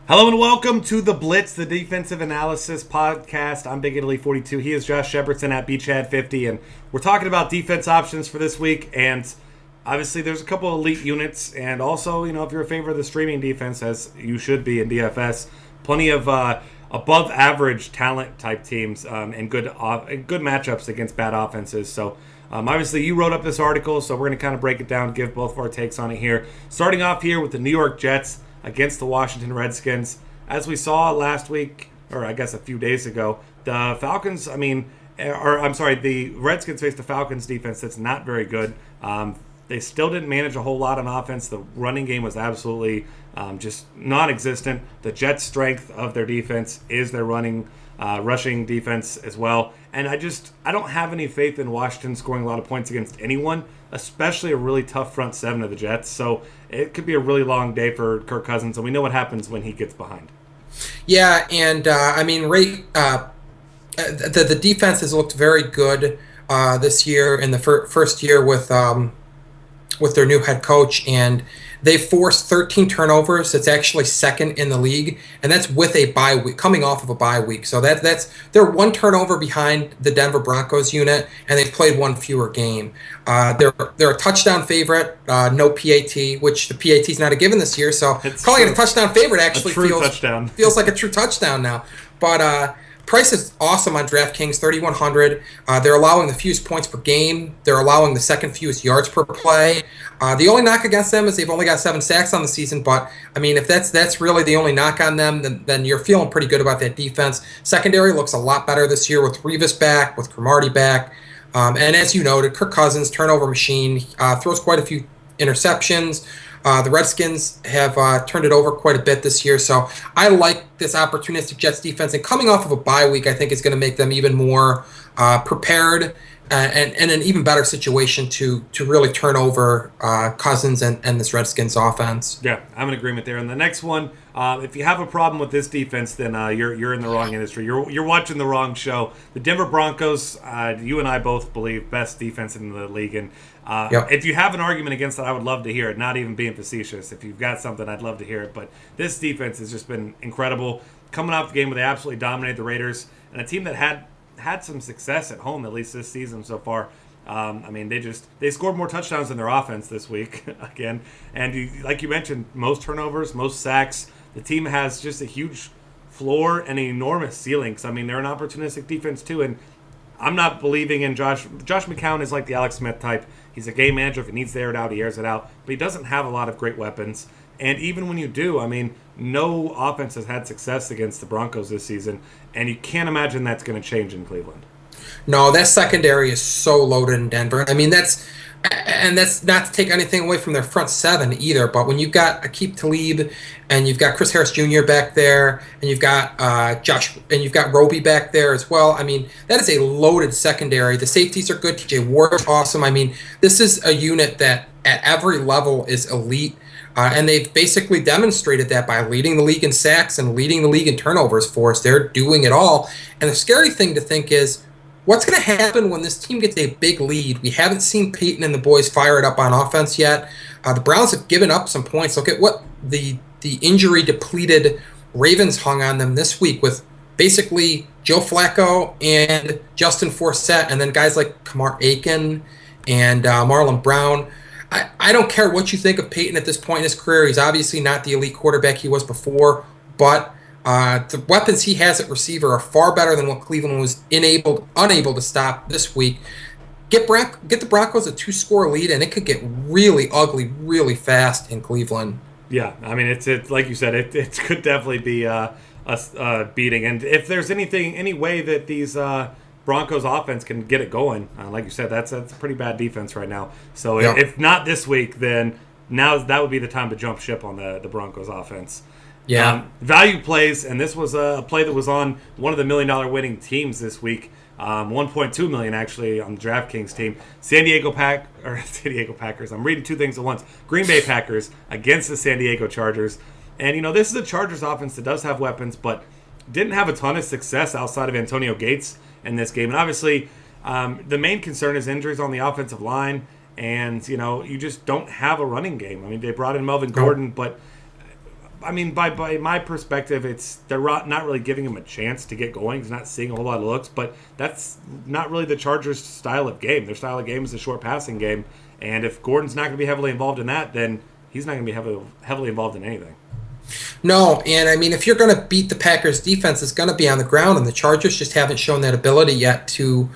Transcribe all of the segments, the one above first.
Hello and welcome to the Blitz, the defensive analysis podcast. I'm Big Italy 42. He is Josh Shepardson at Beachhead50, and we're talking about defense options for this week. And obviously, there's a couple of elite units, and also, if you're a favor of the streaming defense, as you should be in DFS, plenty of above average talent type teams and good matchups against bad offenses. So. Obviously, you wrote up this article, so we're going to kind of break it down, give both of our takes on it here. Starting off here with the New York Jets against the Washington Redskins. As we saw last week, or I guess a few days ago, the Redskins faced the Falcons defense that's not very good. They still didn't manage a whole lot on offense. The running game was absolutely just non-existent. The Jets' strength of their defense is their rushing defense as well. And I don't have any faith in Washington scoring a lot of points against anyone, especially a really tough front seven of the Jets. So it could be a really long day for Kirk Cousins, and we know what happens when he gets behind. Yeah, and the defense has looked very good this year in the first year with their new head coach, and they forced 13 turnovers. That's actually second in the league, and that's with a bye week, coming off of a bye week. So they're one turnover behind the Denver Broncos unit, and they've played one fewer game. They're a touchdown favorite, no PAT, which the PAT is not a given this year. So It's calling true. it a touchdown favorite actually feels like a true touchdown now. But price is awesome on DraftKings, 3,100. They're allowing the fewest points per game. They're allowing the second fewest yards per play. The only knock against them is they've only got 7 sacks on the season. But I mean, if that's really the only knock on them, then you're feeling pretty good about that defense. Secondary looks a lot better this year with Revis back, with Cromartie back, and as you noted, Kirk Cousins, turnover machine, throws quite a few interceptions. The Redskins have turned it over quite a bit this year, so I like this opportunistic Jets defense. And coming off of a bye week, I think is going to make them even more prepared and in an even better situation to really turn over Cousins and this Redskins offense. Yeah, I'm in agreement there. And the next one, if you have a problem with this defense, then you're in the wrong industry. You're watching the wrong show. The Denver Broncos, you and I both believe best defense in the league. And if you have an argument against that, I would love to hear it. Not even being facetious. If you've got something, I'd love to hear it. But this defense has just been incredible. Coming off the game where they absolutely dominated the Raiders, and a team that had some success at home, at least this season so far. They scored more touchdowns than their offense this week again. And like you mentioned, most turnovers, most sacks. The team has just a huge floor and an enormous ceiling. So, they're an opportunistic defense too. And I'm not believing in Josh. Josh McCown is like the Alex Smith type. He's a game manager. If he needs to air it out, he airs it out. But he doesn't have a lot of great weapons. And even when you do, no offense has had success against the Broncos this season. And you can't imagine that's going to change in Cleveland. No, that secondary is so loaded in Denver. That's not to take anything away from their front seven either. But when you've got Aqib Talib and you've got Chris Harris Jr. back there, and you've got Josh, and you've got Roby back there as well. That is a loaded secondary. The safeties are good. TJ Ward is awesome. This is a unit that at every level is elite. And they've basically demonstrated that by leading the league in sacks and leading the league in turnovers for us. They're doing it all. And the scary thing to think is, what's going to happen when this team gets a big lead? We haven't seen Peyton and the boys fire it up on offense yet. The Browns have given up some points. Look at what the injury-depleted Ravens hung on them this week with basically Joe Flacco and Justin Forsett, and then guys like Kamar Aiken and Marlon Brown. I don't care what you think of Peyton at this point in his career. He's obviously not the elite quarterback he was before, but the weapons he has at receiver are far better than what Cleveland was unable to stop this week. Get the Broncos a 2-score lead, and it could get really ugly really fast in Cleveland. Yeah, it's like you said, it could definitely be a beating. And if there's any way that these Broncos offense can get it going, like you said, that's a pretty bad defense right now. So if not this week, then now that would be the time to jump ship on the Broncos offense. Yeah. Value plays, and this was a play that was on one of the $1 million winning teams this week. 1.2 million actually on the DraftKings team. San Diego Packers. I'm reading two things at once. Green Bay Packers against the San Diego Chargers. And this is a Chargers offense that does have weapons, but didn't have a ton of success outside of Antonio Gates in this game. And obviously, the main concern is injuries on the offensive line, and you just don't have a running game. They brought in Melvin Gordon, but I mean, by my perspective, they're not really giving him a chance to get going. He's not seeing a whole lot of looks, but that's not really the Chargers' style of game. Their style of game is a short passing game, and if Gordon's not going to be heavily involved in that, then he's not going to be heavily involved in anything. No, and I mean, if you're going to beat the Packers' defense, it's going to be on the ground, and the Chargers just haven't shown that ability yet to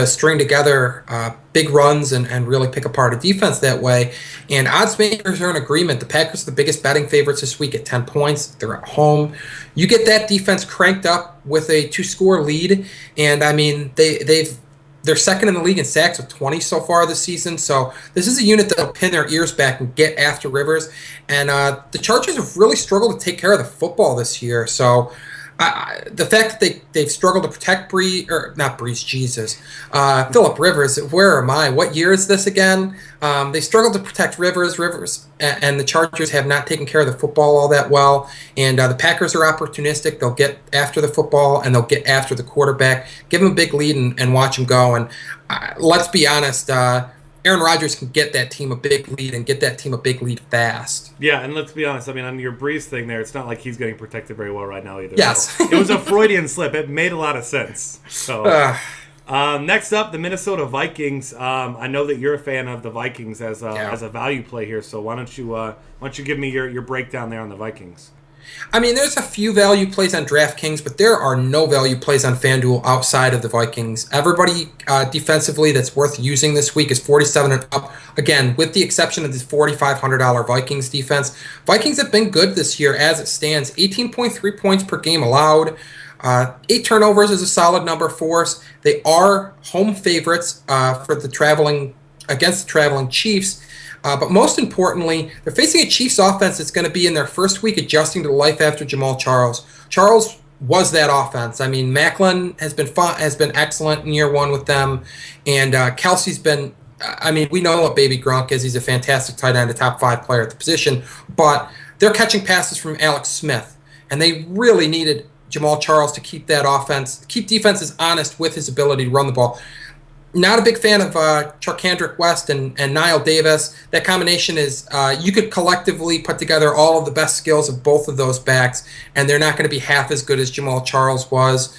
string together big runs and really pick apart a defense that way. And odds makers are in agreement. The Packers are the biggest betting favorites this week at 10 points. They're at home. You get that defense cranked up with a 2-score lead, and I mean, they're second in the league in sacks with 20 so far this season. So this is a unit that'll pin their ears back and get after Rivers. And the Chargers have really struggled to take care of the football this year. So the fact that they've struggled to protect Phillip Rivers. Where am I? What year is this again? They struggled to protect Rivers, and the Chargers have not taken care of the football all that well. And the Packers are opportunistic. They'll get after the football, and they'll get after the quarterback, give him a big lead, and watch him go. And let's be honest, Aaron Rodgers can get that team a big lead and get that team a big lead fast. Yeah, and let's be honest. I mean, on your Breeze thing there, it's not like he's getting protected very well right now either. Yes. So it was a Freudian slip. It made a lot of sense. So next up, the Minnesota Vikings. I know that you're a fan of the Vikings as a value play here. So why don't you give me your breakdown there on the Vikings? I mean, there's a few value plays on DraftKings, but there are no value plays on FanDuel outside of the Vikings. Everybody defensively that's worth using this week is 47 and up. Again, with the exception of the $4,500 Vikings defense. Vikings have been good this year as it stands. 18.3 points per game allowed. 8 turnovers is a solid number for us. They are home favorites against the traveling Chiefs. But most importantly, they're facing a Chiefs offense that's going to be in their first week adjusting to life after Jamal Charles. Charles was that offense. I mean, Macklin has been excellent in year one with them, and Kelsey's been. I mean, we know what Baby Gronk is. He's a fantastic tight end, a top 5 player at the position. But they're catching passes from Alex Smith, and they really needed Jamal Charles to keep defenses honest with his ability to run the ball. Not a big fan of Charkandrick West and Niall Davis. That combination is you could collectively put together all of the best skills of both of those backs, and they're not going to be half as good as Jamal Charles was.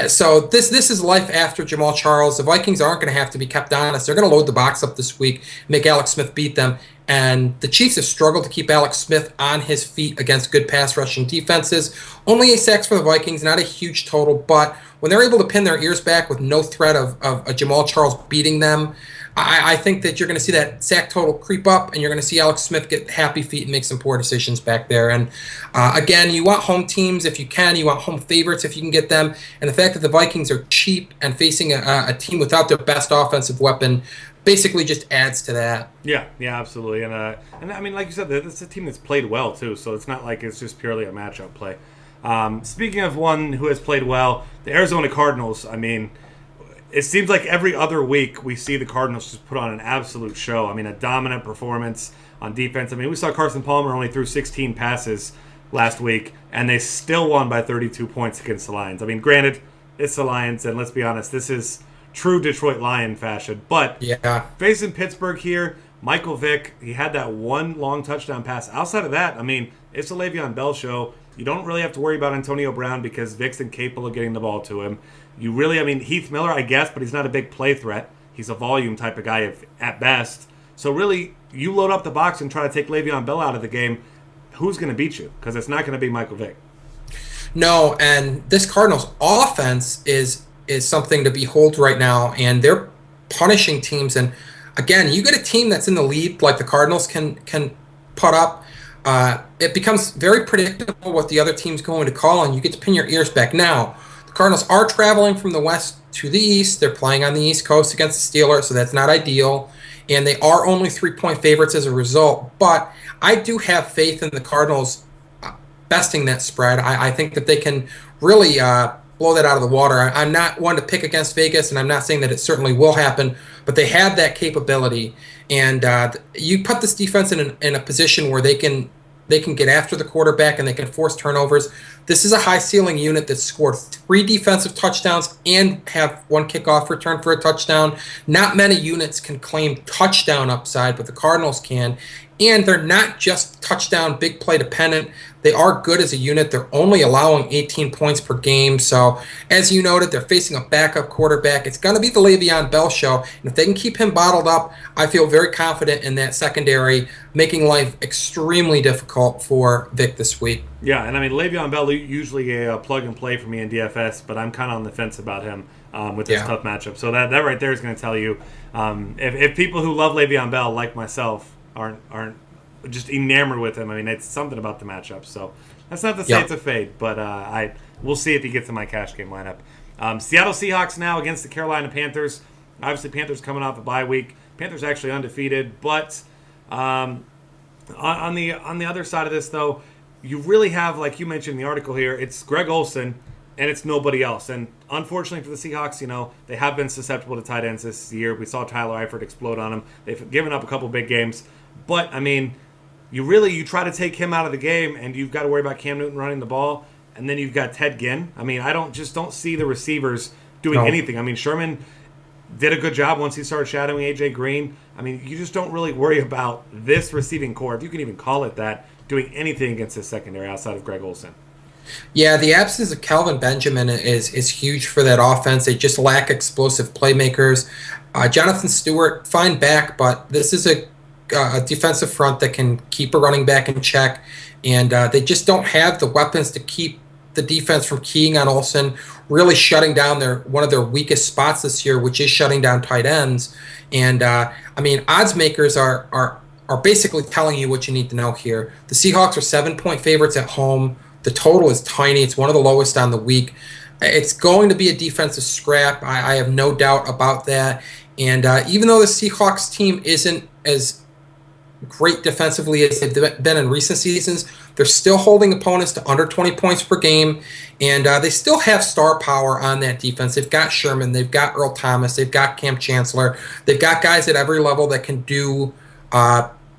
So this is life after Jamal Charles. The Vikings aren't going to have to be kept honest. They're going to load the box up this week, make Alex Smith beat them. And the Chiefs have struggled to keep Alex Smith on his feet against good pass rushing defenses. Only 8 sacks for the Vikings, not a huge total, but when they're able to pin their ears back with no threat of a Jamal Charles beating them, I think that you're going to see that sack total creep up, and you're going to see Alex Smith get happy feet and make some poor decisions back there. And again, you want home teams if you can. You want home favorites if you can get them. And the fact that the Vikings are cheap and facing a team without their best offensive weapon basically just adds to that. Yeah, absolutely. And I mean, like you said, it's a team that's played well too, so it's not like it's just purely a matchup play. Speaking of one who has played well, the Arizona Cardinals. I mean, it seems like every other week we see the Cardinals just put on an absolute show. I mean, a dominant performance on defense. I mean, we saw Carson Palmer only threw 16 passes last week, and they still won by 32 points against the Lions. I mean, granted, it's the Lions, and let's be honest, this is true Detroit Lion fashion. But facing Pittsburgh here, Michael Vick, he had that one long touchdown pass. Outside of that, I mean, it's a Le'Veon Bell show. You don't really have to worry about Antonio Brown because Vick's incapable of getting the ball to him. Heath Miller, I guess, but he's not a big play threat. He's a volume type of guy at best. So really, you load up the box and try to take Le'Veon Bell out of the game, who's going to beat you? Because it's not going to be Michael Vick. No, and this Cardinals offense is something to behold right now, and they're punishing teams. And again, you get a team that's in the lead like the Cardinals can put up. It becomes very predictable what the other team's going to call, and you get to pin your ears back. Now, the Cardinals are traveling from the west to the east. They're playing on the East Coast against the Steelers, so that's not ideal. And they are only 3-point favorites as a result. But I do have faith in the Cardinals besting that spread. I think that they can really blow that out of the water. I'm not one to pick against Vegas, and I'm not saying that it certainly will happen, but they have that capability. And you put this defense in a position where they can get after the quarterback and they can force turnovers. This is a high ceiling unit that scored 3 defensive touchdowns and have 1 kickoff return for a touchdown. Not many units can claim touchdown upside, but the Cardinals can. And they're not just touchdown, big play dependent. They are good as a unit. They're only allowing 18 points per game. So, as you noted, they're facing a backup quarterback. It's going to be the Le'Veon Bell show. And if they can keep him bottled up, I feel very confident in that secondary, making life extremely difficult for Vic this week. Yeah, and I mean, Le'Veon Bell usually a plug and play for me in DFS, but I'm kind of on the fence about him with this tough matchup. So that right there is going to tell you if people who love Le'Veon Bell, like myself, aren't just enamored with him. I mean, it's something about the matchup. So that's not to say it's a fade, but we'll see if he gets in my cash game lineup. Seattle Seahawks now against the Carolina Panthers. Obviously, Panthers coming off a bye week. Panthers actually undefeated, but on the other side of this, though, you really have, like you mentioned in the article here, it's Greg Olsen and it's nobody else. And unfortunately for the Seahawks, they have been susceptible to tight ends this year. We saw Tyler Eifert explode on them. They've given up a couple big games. But, I mean, you try to take him out of the game, and you've got to worry about Cam Newton running the ball, and then you've got Ted Ginn. I mean, I don't see the receivers doing anything. I mean, Sherman did a good job once he started shadowing A.J. Green. I mean, you just don't really worry about this receiving core, if you can even call it that, doing anything against this secondary outside of Greg Olsen. Yeah, the absence of Kelvin Benjamin is huge for that offense. They just lack explosive playmakers. Jonathan Stewart, fine back, but this is a defensive front that can keep a running back in check, and they just don't have the weapons to keep the defense from keying on Olsen, really shutting down one of their weakest spots this year, which is shutting down tight ends. And I mean, odds makers are basically telling you what you need to know here. The Seahawks are 7-point favorites at home. The total is tiny. It's one of the lowest on the week. It's going to be a defensive scrap. I have no doubt about that. And even though the Seahawks team isn't as great defensively as they've been in recent seasons, they're still holding opponents to under 20 points per game, and they still have star power on that defense. They've got Sherman, they've got Earl Thomas, they've got Cam Chancellor, they've got guys at every level that can do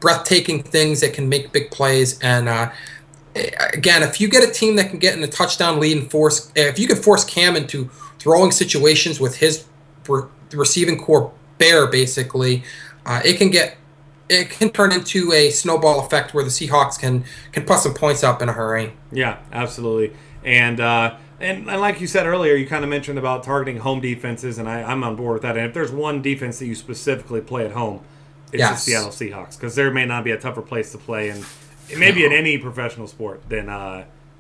breathtaking things, that can make big plays. And again, if you get a team that can get in a touchdown lead and if you can force Cam into throwing situations with his receiving core bare, basically, it can turn into a snowball effect where the Seahawks can put some points up in a hurry. Yeah, absolutely. And like you said earlier, you kind of mentioned about targeting home defenses, and I'm on board with that. And if there's one defense that you specifically play at home, it's the Seattle Seahawks, because there may not be a tougher place to play, and maybe in any professional sport than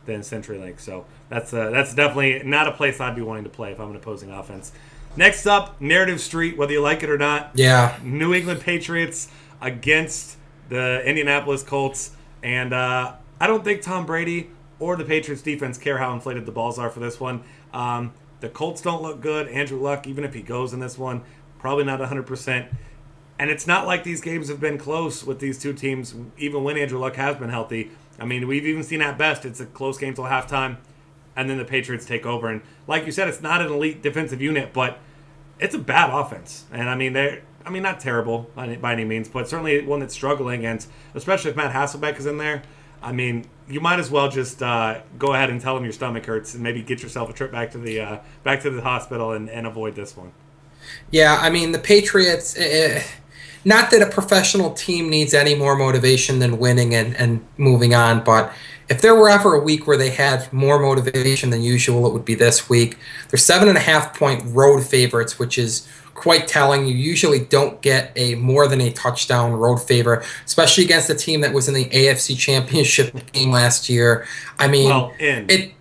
CenturyLink. So that's definitely not a place I'd be wanting to play if I'm an opposing offense. Next up, Narrative Street, whether you like it or not. Yeah. New England Patriots against the Indianapolis Colts, and I don't think Tom Brady or the Patriots defense care how inflated the balls are for this one. The Colts don't look good. Andrew Luck, even if he goes in this one, probably not 100%. And it's not like these games have been close with these two teams, even when Andrew Luck has been healthy. I mean, we've even seen at best it's a close game till halftime, and then the Patriots take over. And like you said, it's not an elite defensive unit, but it's a bad offense. And I mean, not terrible by any means, but certainly one that's struggling. And especially if Matt Hasselbeck is in there, I mean, you might as well just go ahead and tell him your stomach hurts and maybe get yourself a trip back to the hospital and avoid this one. Yeah, I mean, the Patriots, not that a professional team needs any more motivation than winning and moving on, but if there were ever a week where they had more motivation than usual, it would be this week. They're 7.5-point road favorites, which is quite telling. You usually don't get a more than a touchdown road favor, especially against a team that was in the AFC Championship game last year. I mean, it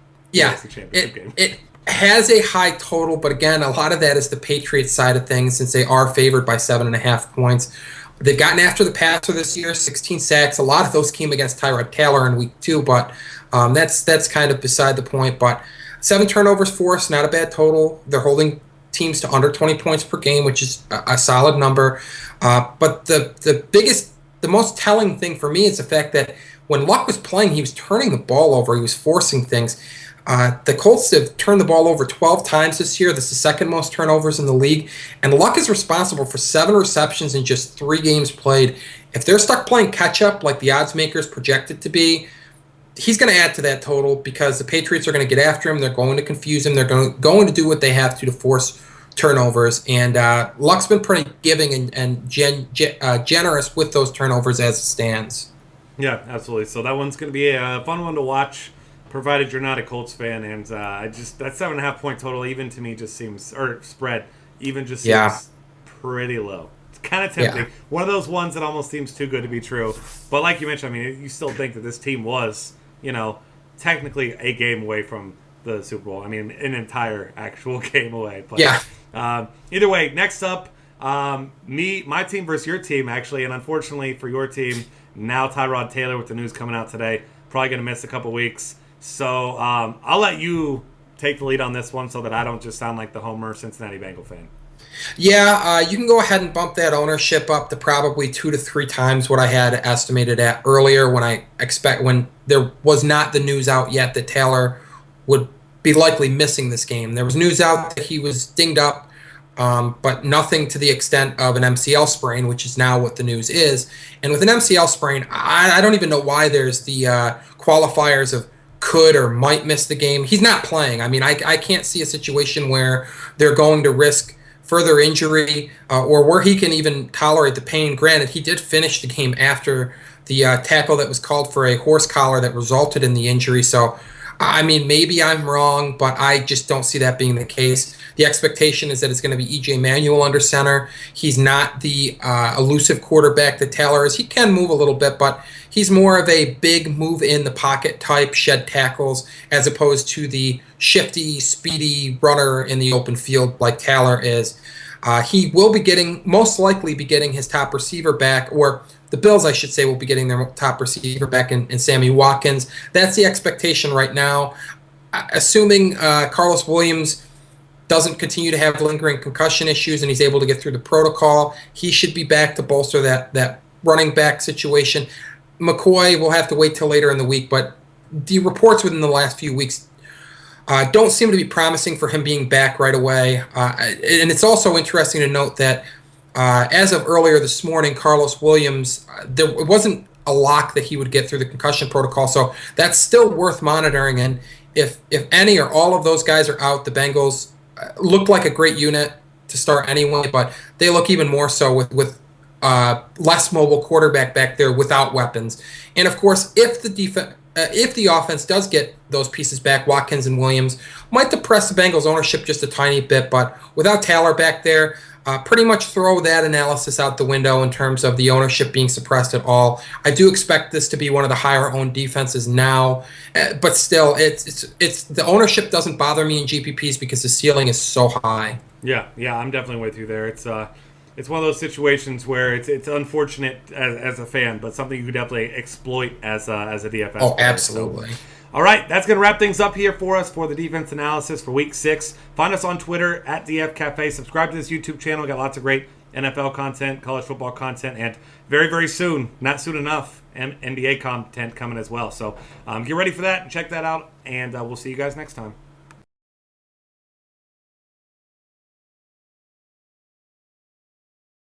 has a high total, but again, a lot of that is the Patriots side of things, since they are favored by 7.5 points. They've gotten after the passer this year, 16 sacks. A lot of those came against Tyrod Taylor in week 2, but that's kind of beside the point. But 7 turnovers forced, not a bad total. They're holding teams to under 20 points per game, which is a solid number. But the most telling thing for me is the fact that when Luck was playing, he was turning the ball over. He was forcing things. The Colts have turned the ball over 12 times this year. This is the second most turnovers in the league. And Luck is responsible for 7 receptions in just 3 games played. If they're stuck playing catch-up like the odds makers project it to be, he's going to add to that total because the Patriots are going to get after him. They're going to confuse him. They're going to do what they have to force turnovers. And Luck's been pretty giving and generous with those turnovers as it stands. Yeah, absolutely. So that one's going to be a fun one to watch, provided you're not a Colts fan. And I just that 7.5 point total even to me just seems, or spread even just seems pretty low. It's kind of tempting. Yeah. One of those ones that almost seems too good to be true. But like you mentioned, I mean, you still think that this team was, technically a game away from the Super Bowl. I mean, an entire actual game away. But, either way, next up, my team versus your team, actually. And unfortunately for your team, now Tyrod Taylor with the news coming out today, probably going to miss a couple weeks. So I'll let you take the lead on this one so that I don't just sound like the Homer Cincinnati Bengal fan. Yeah, you can go ahead and bump that ownership up to probably 2 to 3 times what I had estimated at earlier when there was not the news out yet that Taylor would be likely missing this game. There was news out that he was dinged up, but nothing to the extent of an MCL sprain, which is now what the news is. And with an MCL sprain, I don't even know why there's the qualifiers of could or might miss the game. He's not playing. I mean, I can't see a situation where they're going to risk further injury or where he can even tolerate the pain. Granted, he did finish the game after the tackle that was called for a horse collar that resulted in the injury. So, I mean, maybe I'm wrong, but I just don't see that being the case. The expectation is that it's going to be E.J. Manuel under center. He's not the elusive quarterback that Taylor is. He can move a little bit, but he's more of a big move in the pocket type, shed tackles, as opposed to the shifty, speedy runner in the open field like Taylor is. He will most likely be getting his top receiver back, or the Bills, I should say, will be getting their top receiver back in Sammy Watkins. That's the expectation right now. Assuming Carlos Williams doesn't continue to have lingering concussion issues and he's able to get through the protocol, he should be back to bolster that running back situation. McCoy will have to wait till later in the week, but the reports within the last few weeks don't seem to be promising for him being back right away. And it's also interesting to note that as of earlier this morning, Carlos Williams, it wasn't a lock that he would get through the concussion protocol, so that's still worth monitoring. And if any or all of those guys are out, the Bengals look like a great unit to start anyway, but they look even more so with less mobile quarterback back there without weapons. And of course, if the offense does get those pieces back, Watkins and Williams, might depress the Bengals' ownership just a tiny bit, but without Taylor back there, pretty much throw that analysis out the window in terms of the ownership being suppressed at all. I do expect this to be one of the higher-owned defenses now, but still, it's the ownership doesn't bother me in GPPs because the ceiling is so high. Yeah, I'm definitely with you there. It's one of those situations where it's unfortunate as a fan, but something you could definitely exploit as a DFS Oh, player. absolutely. So, all right, that's going to wrap things up here for us for the defense analysis for Week 6. Find us on Twitter at DF Cafe. Subscribe to this YouTube channel. Got lots of great NFL content, college football content, and very, very soon, not soon enough, NBA content coming as well. So get ready for that and check that out, and we'll see you guys next time.